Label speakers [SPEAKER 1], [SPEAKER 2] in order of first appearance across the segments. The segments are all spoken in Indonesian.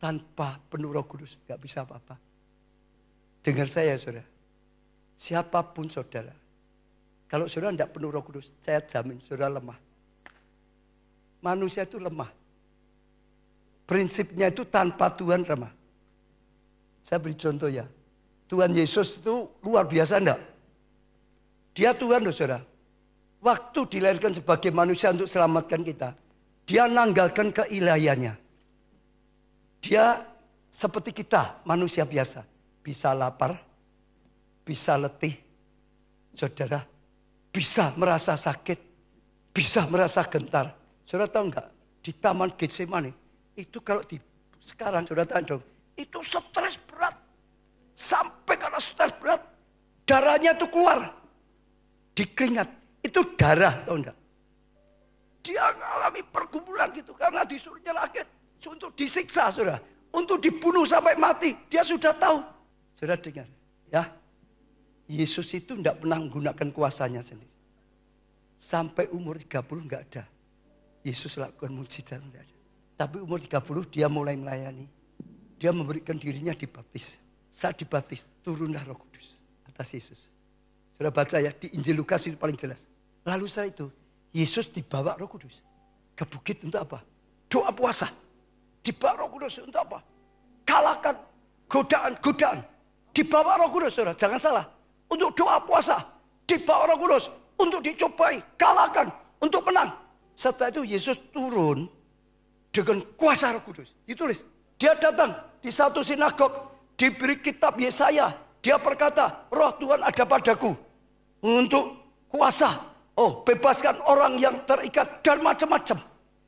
[SPEAKER 1] tanpa penuh Roh Kudus nggak bisa apa-apa. Dengar saya saudara, siapapun saudara, kalau saudara tidak penuh Roh Kudus, saya jamin saudara lemah. Manusia itu lemah. Prinsipnya itu tanpa Tuhan lemah. Saya beri contoh ya. Tuhan Yesus itu luar biasa enggak? Dia Tuhan loh saudara. Waktu dilahirkan sebagai manusia untuk selamatkan kita, dia nanggalkan keilahiannya. Dia seperti kita, manusia biasa. Bisa lapar, bisa letih. Saudara, bisa merasa sakit, bisa merasa gentar. Saudara tahu enggak? Di Taman Getsemani, itu kalau sekarang saudara tahu dong, itu stres berat. Sampai karena stres berat, darahnya itu keluar. Di keringat, itu darah, tahu enggak? Dia mengalami pergumulan gitu, karena disuruh nyelakit. Untuk disiksa, saudara. Untuk dibunuh sampai mati, dia sudah tahu. Saudara dengar, ya. Yesus itu tidak pernah menggunakan kuasanya sendiri. Sampai umur 30 enggak ada. Yesus lakukan mujizat enggak ada. Tapi umur 30 dia mulai melayani. Dia memberikan dirinya dibaptis. Saat dibaptis, turunlah Roh Kudus atas Yesus. Saudara baca ya, di Injil Lukas itu paling jelas. Lalu setelah itu, Yesus dibawa Roh Kudus ke bukit untuk apa? Doa puasa. Dibawa Roh Kudus untuk apa? Kalahkan godaan-godaan. Dibawa Roh Kudus, saudara, jangan salah. Untuk doa puasa. Dibawa Roh Kudus untuk dicobai, kalahkan, untuk menang. Setelah itu Yesus turun dengan kuasa Roh Kudus. Ditulis, dia datang di satu sinagog, diberi kitab Yesaya. Dia berkata, Roh Tuhan ada padaku untuk kuasa. Oh, bebaskan orang yang terikat dan macam-macam.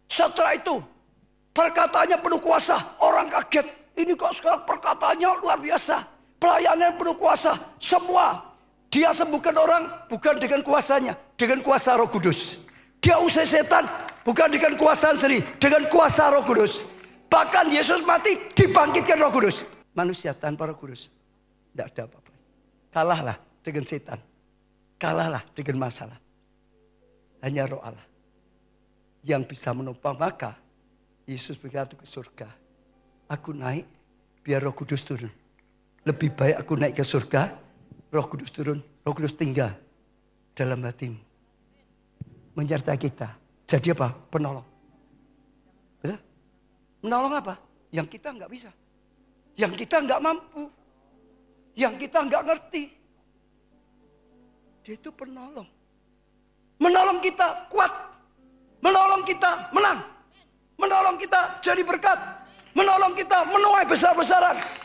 [SPEAKER 1] Setelah itu, perkataannya penuh kuasa. Orang kaget, ini kok sekarang perkataannya luar biasa. Pelayanan penuh kuasa. Semua, dia sembuhkan orang bukan dengan kuasanya, dengan kuasa Roh Kudus. Dia usai setan bukan dengan kuasa sendiri, dengan kuasa Roh Kudus. Bahkan Yesus mati dibangkitkan Roh Kudus. Manusia tanpa Roh Kudus tidak ada apa-apa. Kalahlah dengan setan. Kalahlah dengan masalah. Hanya Roh Allah yang bisa menopang. Maka Yesus berkata ke surga, aku naik biar Roh Kudus turun. Lebih baik aku naik ke surga, Roh Kudus turun, Roh Kudus tinggal dalam hatimu. Menyertai kita. Jadi apa? Penolong. Betul? Menolong apa? Yang kita nggak bisa. Yang kita nggak mampu. Yang kita nggak ngerti. Dia itu penolong. Menolong kita kuat. Menolong kita menang. Menolong kita jadi berkat. Menolong kita menuai besar-besaran.